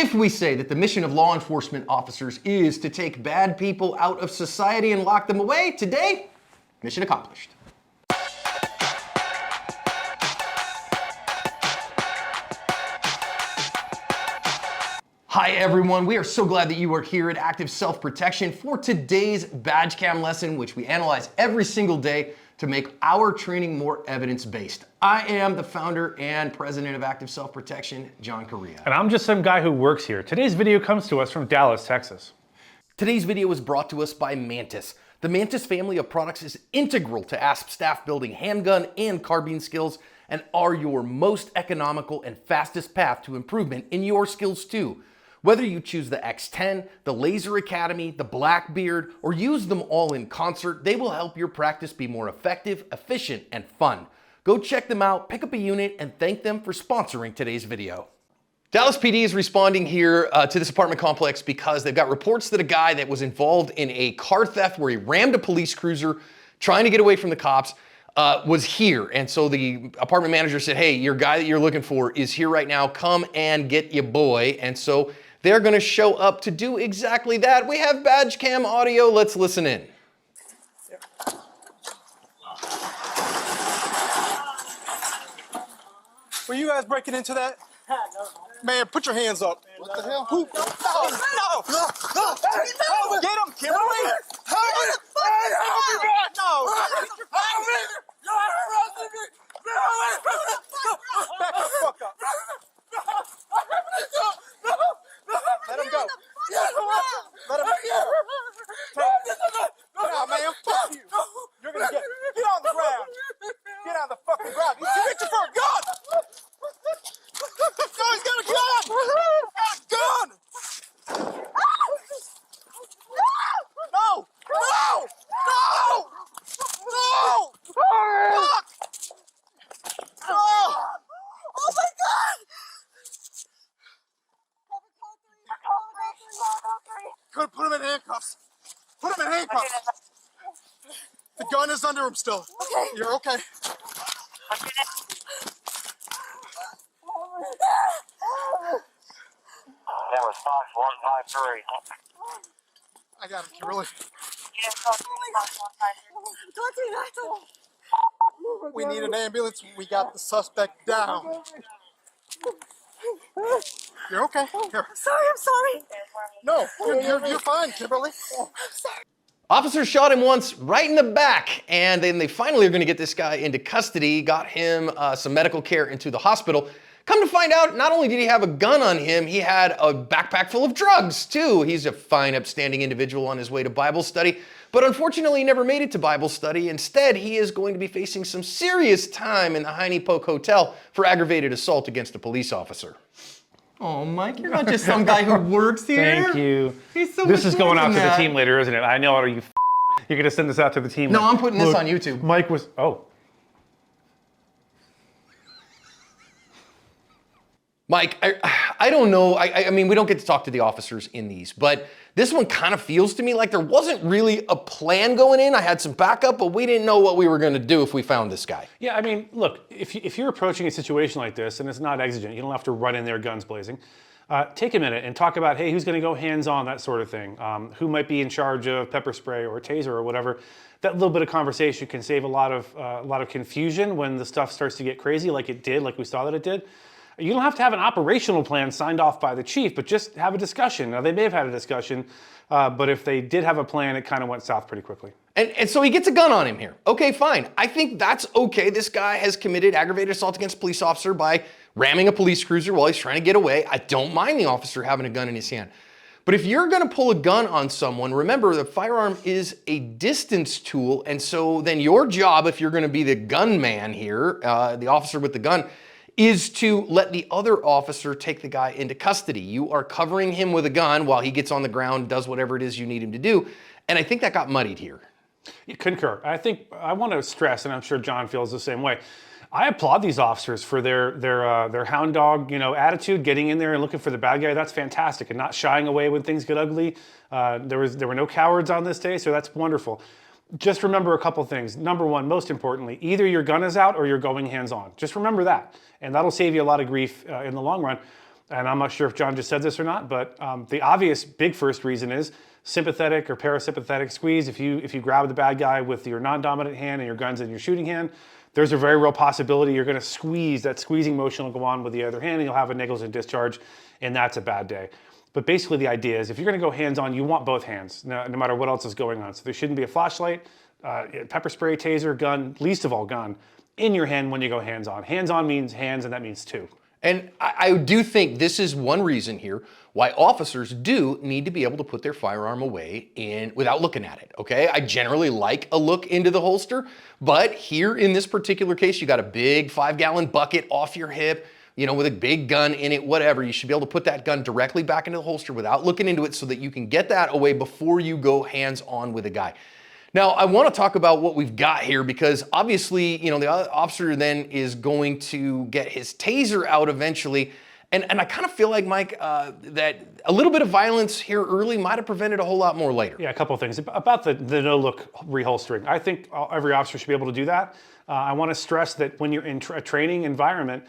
If we say that the mission of law enforcement officers is to take bad people out of society and lock them away, today, mission accomplished. Hi everyone, we are so glad that you are here at Active Self-Protection for today's badge cam lesson, which we analyze every single day to make our training more evidence-based. I am the founder and president of Active Self-Protection, John Correa. And I'm just some guy who works here. Today's video comes to us from Dallas, Texas. Today's video is brought to us by Mantis. The Mantis family of products is integral to ASP staff building handgun and carbine skills and are your most economical and fastest path to improvement in your skills too. Whether you choose the X10, the Laser Academy, the Blackbeard, or use them all in concert, they will help your practice be more effective, efficient, and fun. Go check them out, pick up a unit, and thank them for sponsoring today's video. Dallas PD is responding here to this apartment complex because they've got reports that a guy that was involved in a car theft where he rammed a police cruiser trying to get away from the cops was here. And so the apartment manager said, hey, your guy that you're looking for is here right now. Come and get your boy. And so they're gonna show up to do exactly that. We have badge cam audio. Let's listen in. Were you guys breaking into that? No. Man, put your hands up. What the hell? Who? No! Get him, Kimberly! Help me! No! Back the fuck up. Let him go. Let him go. Nah, man, fuck you. You're gonna get on the ground. Get on the fucking ground. He's reaching for a gun. No, he's got a gun. Gun. No. No. No. No. Fuck. No. Oh my God. Could put him in handcuffs. Put him in handcuffs. The gun is under him still. Okay. You're okay. That was Fox 153. I got him, Kimberly. We need an ambulance. We got the suspect down. You're okay. Here. I'm sorry. No, you're fine, Kimberly. I'm sorry. Officers shot him once right in the back, and then they finally are gonna get this guy into custody, got him some medical care into the hospital. Come to find out, not only did he have a gun on him, he had a backpack full of drugs too. He's a fine, upstanding individual on his way to Bible study, but unfortunately he never made it to Bible study. Instead, he is going to be facing some serious time in the Heine Poke Hotel for aggravated assault against a police officer. Oh, Mike, you're not just some guy who works here. Thank you. He's so This much is going more out than to the that. team later, isn't it? I know. Are you? You're gonna send this out to the team? No, I'm putting this Look, on YouTube. Mike was. Oh. Mike, I don't know. I mean, we don't get to talk to the officers in these, but this one kind of feels to me like there wasn't really a plan going in. I had some backup, but we didn't know what we were going to do if we found this guy. Yeah, I mean, look, if you're approaching a situation like this and it's not exigent, you don't have to run in there guns blazing. Take a minute and talk about, hey, who's going to go hands-on, that sort of thing. Who might be in charge of pepper spray or taser or whatever. That little bit of conversation can save a lot of confusion when the stuff starts to get crazy, like it did, like we saw that it did. You don't have to have an operational plan signed off by the chief, but just have a discussion. Now, they may have had a discussion, but if they did have a plan, it kind of went south pretty quickly. And so he gets a gun on him here. Okay, fine. I think that's okay. This guy has committed aggravated assault against a police officer by ramming a police cruiser while he's trying to get away. I don't mind the officer having a gun in his hand. But if you're gonna pull a gun on someone, remember the firearm is a distance tool, and so then your job, if you're gonna be the gunman here, the officer with the gun, is to let the other officer take the guy into custody. You are covering him with a gun while he gets on the ground, does whatever it is you need him to do. And I think that got muddied here. Concur. I think I want to stress, and I'm sure John feels the same way. I applaud these officers for their hound dog, attitude, getting in there and looking for the bad guy. That's fantastic, and not shying away when things get ugly. There were no cowards on this day, so that's wonderful. Just remember a couple things. Number one, most importantly, either your gun is out or you're going hands-on. Just remember that, and that'll save you a lot of grief in the long run. and I'm not sure if John just said this or not, but the obvious big first reason is sympathetic or parasympathetic squeeze. If you grab the bad guy with your non-dominant hand and your gun's in your shooting hand, there's a very real possibility you're going to squeeze. That squeezing motion will go on with the other hand, and you'll have a negligent discharge, and that's a bad day. But basically the idea is if you're going to go hands-on, you want both hands, no matter what else is going on. So there shouldn't be a flashlight, pepper spray, taser, gun, least of all gun, in your hand when you go hands-on. Hands-on means hands, and that means two. And I do think this is one reason here why officers do need to be able to put their firearm away without looking at it, okay? I generally like a look into the holster, but here in this particular case, you got a big 5-gallon bucket off your hip, you know, with a big gun in it, whatever. You should be able to put that gun directly back into the holster without looking into it so that you can get that away before you go hands-on with a guy. Now, I want to talk about what we've got here because obviously, you know, the officer then is going to get his taser out eventually. And I kind of feel like, Mike, that a little bit of violence here early might have prevented a whole lot more later. Yeah, a couple of things. About the no-look reholstering. I think every officer should be able to do that. I want to stress that when you're in a training environment,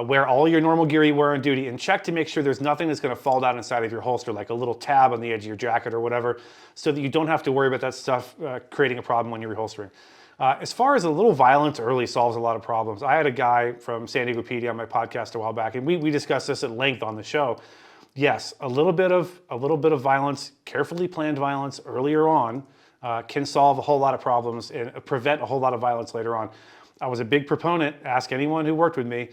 wear all your normal gear you wear on duty and check to make sure there's nothing that's going to fall down inside of your holster, like a little tab on the edge of your jacket or whatever, so that you don't have to worry about that stuff creating a problem when you're reholstering. As far as a little violence early solves a lot of problems. I had a guy from San Diego PD on my podcast a while back, and we discussed this at length on the show. Yes, a little bit of violence, carefully planned violence earlier on can solve a whole lot of problems and prevent a whole lot of violence later on. I was a big proponent, ask anyone who worked with me,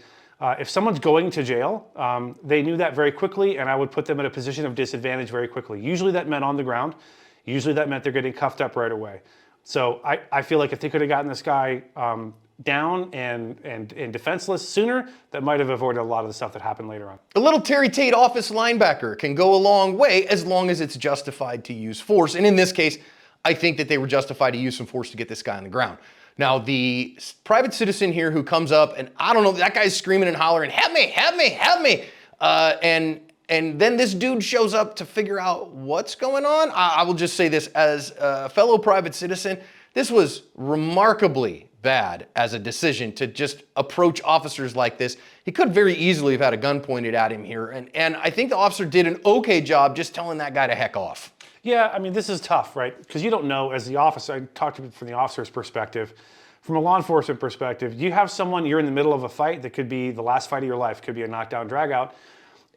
if someone's going to jail, they knew that very quickly, and I would put them in a position of disadvantage very quickly. Usually that meant on the ground. Usually that meant they're getting cuffed up right away. So I feel like if they could have gotten this guy down and defenseless sooner, that might have avoided a lot of the stuff that happened later on. A little Terry Tate office linebacker can go a long way as long as it's justified to use force. And in this case, I think that they were justified to use some force to get this guy on the ground. Now, the private citizen here who comes up, and I don't know, that guy's screaming and hollering, help me, help me, help me. And then this dude shows up to figure out what's going on. I will just say this, as a fellow private citizen, this was remarkably bad as a decision to just approach officers like this. He could very easily have had a gun pointed at him here. And I think the officer did an okay job just telling that guy to heck off. Yeah, I mean, this is tough, right? Because you don't know, as the officer, I talked to you from the officer's perspective. From a law enforcement perspective, you have someone, you're in the middle of a fight that could be the last fight of your life, could be a knockdown, drag out,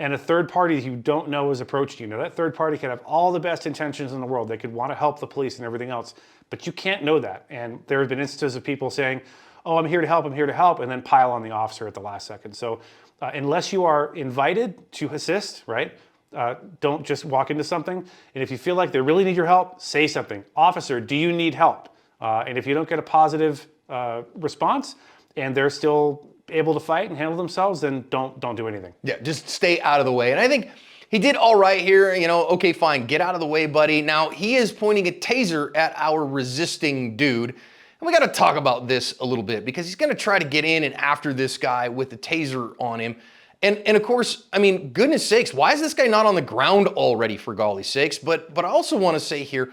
and a third party you don't know is approaching you. Now, that third party could have all the best intentions in the world. They could want to help the police and everything else, but you can't know that. And there have been instances of people saying, oh, I'm here to help, and then pile on the officer at the last second. So unless you are invited to assist, right? Don't just walk into something. And if you feel like they really need your help, say something. Officer, do you need help? And if you don't get a positive response and they're still able to fight and handle themselves, then don't do anything. Yeah, just stay out of the way. And I think he did all right here. You know, okay, fine, get out of the way, buddy. Now, he is pointing a taser at our resisting dude. And we got to talk about this a little bit because he's going to try to get in and after this guy with the taser on him. And of course, I mean, goodness sakes, why is this guy not on the ground already, for golly's sakes? But I also want to say here,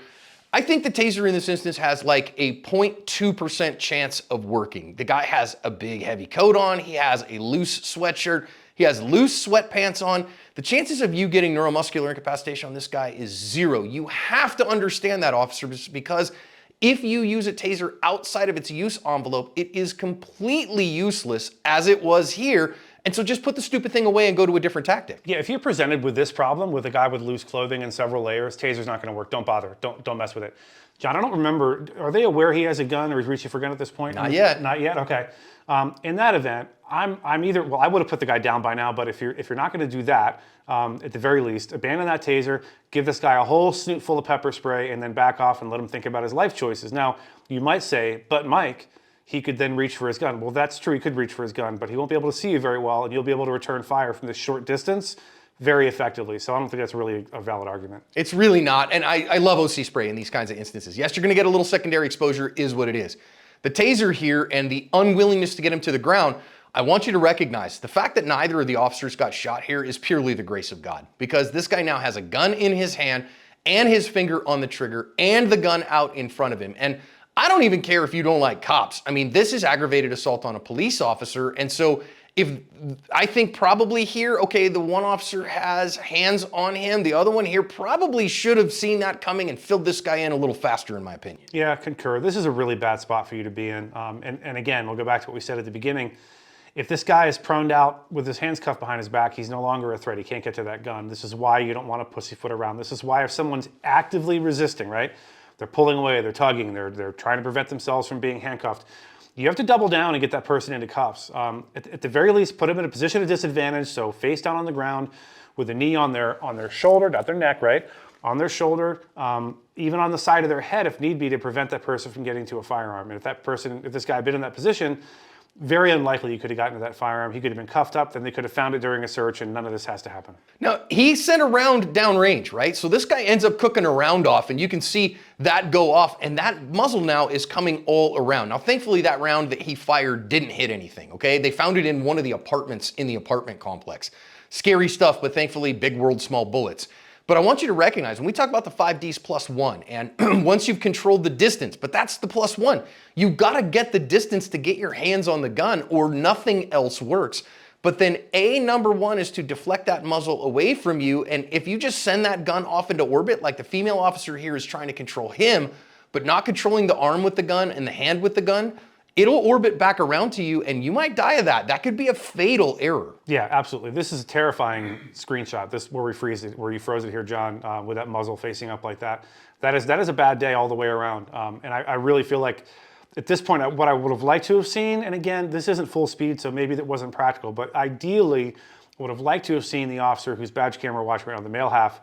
I think the taser in this instance has like a 0.2% chance of working. The guy has a big heavy coat on, he has a loose sweatshirt, he has loose sweatpants on. The chances of you getting neuromuscular incapacitation on this guy is zero. You have to understand that, officers, because if you use a taser outside of its use envelope, it is completely useless as it was here. And so just put the stupid thing away and go to a different tactic. Yeah, if you're presented with this problem, with a guy with loose clothing and several layers, taser's not gonna work. Don't bother, don't mess with it. John, I don't remember, are they aware he has a gun or he's reaching for a gun at this point? Not yet. Not yet, okay. In that event, I'm either, well, I would have put the guy down by now, but if you're not gonna do that, at the very least, abandon that taser, give this guy a whole snoot full of pepper spray, and then back off and let him think about his life choices. Now, you might say, but Mike, he could then reach for his gun. Well, that's true, he could reach for his gun, but he won't be able to see you very well, and you'll be able to return fire from this short distance very effectively. So I don't think that's really a valid argument. It's really not, and I love OC spray in these kinds of instances. Yes, you're gonna get a little secondary exposure, is what it is. The taser here and the unwillingness to get him to the ground, I want you to recognize the fact that neither of the officers got shot here is purely the grace of God, because this guy now has a gun in his hand and his finger on the trigger and the gun out in front of him. And I don't even care if you don't like cops. I mean, this is aggravated assault on a police officer. And so I think probably here, okay, the one officer has hands on him. The other one here probably should have seen that coming and filled this guy in a little faster, in my opinion. Yeah, concur. This is a really bad spot for you to be in. And again, we'll go back to what we said at the beginning. If this guy is proned out with his hands cuffed behind his back, he's no longer a threat. He can't get to that gun. This is why you don't want to pussyfoot around. This is why if someone's actively resisting, right? They're pulling away, they're tugging, they're trying to prevent themselves from being handcuffed. You have to double down and get that person into cuffs. At the very least, put them in a position of disadvantage, so face down on the ground with a knee on their shoulder, not their neck, right? On their shoulder, even on the side of their head if need be, to prevent that person from getting to a firearm. And if this guy had been in that position, very unlikely you could have gotten to that firearm. He could have been cuffed up, then they could have found it during a search, and none of this has to happen. Now, he sent a round downrange, right? So this guy ends up cooking a round off, and you can see that go off, and that muzzle now is coming all around. Now, thankfully, that round that he fired didn't hit anything, okay? They found it in one of the apartments in the apartment complex. Scary stuff, but thankfully, big world, small bullets. But I want you to recognize, when we talk about the 5Ds +1, and once you've controlled the distance, but that's the +1, you've got to get the distance to get your hands on the gun or nothing else works. But then number one is to deflect that muzzle away from you, and if you just send that gun off into orbit, like the female officer here is trying to control him, but not controlling the arm with the gun and the hand with the gun, it'll orbit back around to you and you might die of that. That could be a fatal error. Yeah, absolutely. This is a terrifying screenshot. This where you froze it here, John, with that muzzle facing up like that. That is a bad day all the way around. And I really feel like at this point, what I would have liked to have seen, and again, this isn't full speed, so maybe that wasn't practical, but ideally, I would have liked to have seen the officer whose badge camera watching right on the male half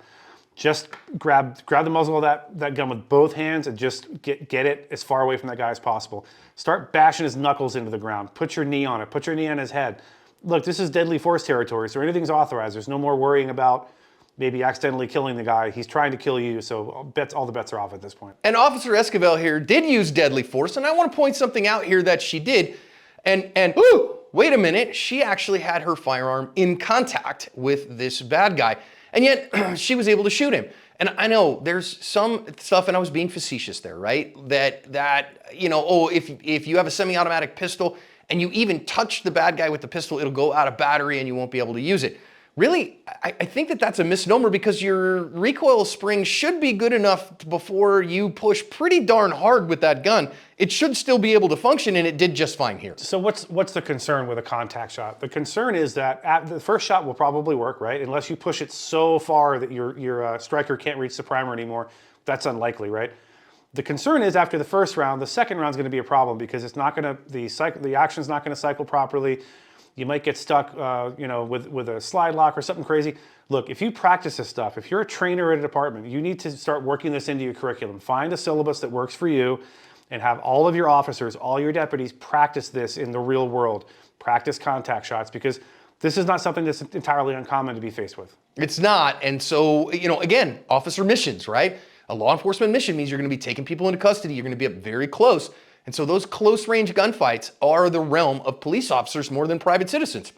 just grab the muzzle of that gun with both hands and just get it as far away from that guy as possible. Start bashing his knuckles into the ground. Put your knee on it. Put your knee on his head. Look, this is deadly force territory, so anything's authorized. There's no more worrying about maybe accidentally killing the guy. He's trying to kill you, so all the bets are off at this point. And Officer Esquivel here did use deadly force, and I want to point something out here that she did. And ooh, wait a minute, she actually had her firearm in contact with this bad guy. And yet she was able to shoot him. And I know there's some stuff, and I was being facetious there, right? That you know, oh, if you have a semi-automatic pistol and you even touch the bad guy with the pistol, it'll go out of battery and you won't be able to use it. Really, I think that's a misnomer because your recoil spring should be good enough before you push pretty darn hard with that gun. It should still be able to function, and it did just fine here. So what's the concern with a contact shot? The concern is that the first shot will probably work, right? Unless you push it so far that your striker can't reach the primer anymore. That's unlikely, right? The concern is after the first round, the second round is going to be a problem because it's not going to the action's not going to cycle properly. You might get stuck, with a slide lock or something crazy. Look, if you practice this stuff, if you're a trainer at a department, you need to start working this into your curriculum. Find a syllabus that works for you and have all of your officers, all your deputies practice this in the real world. Practice contact shots because this is not something that's entirely uncommon to be faced with. It's not. And so, again, officer missions, right? A law enforcement mission means you're going to be taking people into custody. You're going to be up very close. And so those close range gunfights are the realm of police officers more than private citizens.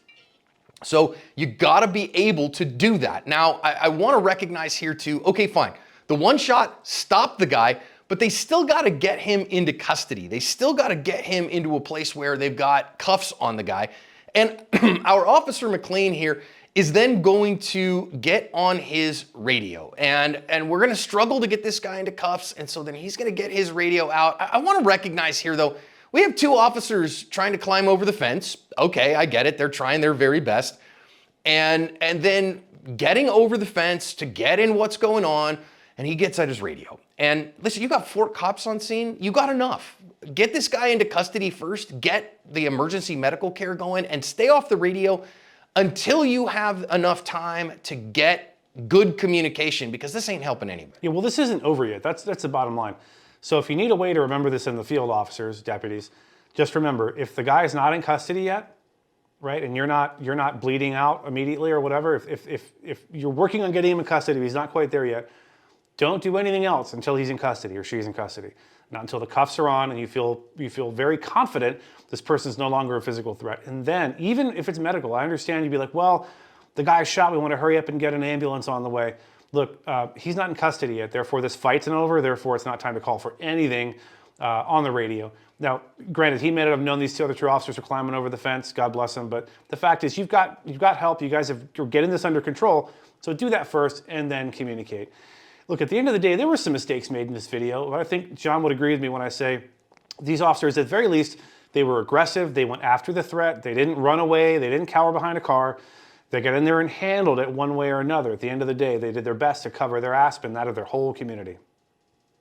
So you gotta be able to do that. Now, I wanna recognize here too, okay, fine. The one shot stopped the guy, but they still gotta get him into custody. They still gotta get him into a place where they've got cuffs on the guy. And our Officer McLean here is then going to get on his radio. And we're gonna struggle to get this guy into cuffs, and so then he's gonna get his radio out. I wanna recognize here though, we have two officers trying to climb over the fence. Okay, I get it, they're trying their very best. And then getting over the fence to get in what's going on, and he gets at his radio. And listen, you got 4 cops on scene, you got enough. Get this guy into custody first, get the emergency medical care going, and stay off the radio until you have enough time to get good communication, because this ain't helping anybody. Yeah, well, this isn't over yet. That's the bottom line. So if you need a way to remember this in the field, officers, deputies, just remember, if the guy is not in custody yet, right, and you're not bleeding out immediately or whatever, if you're working on getting him in custody, he's not quite there yet, don't do anything else until he's in custody or she's in custody. Not until the cuffs are on and you feel very confident this person's no longer a physical threat. And then, even if it's medical, I understand you'd be like, well, the guy's shot, we want to hurry up and get an ambulance on the way. Look, he's not in custody yet, therefore this fight's not over, therefore it's not time to call for anything on the radio. Now, granted, he may not have known these two other officers were climbing over the fence. God bless them. But the fact is, you've got help. You guys you're getting this under control. So do that first, and then communicate. Look, at the end of the day, there were some mistakes made in this video. I think John would agree with me when I say these officers, at the very least, they were aggressive. They went after the threat. They didn't run away. They didn't cower behind a car. They got in there and handled it one way or another. At the end of the day, they did their best to cover their ass and that of their whole community.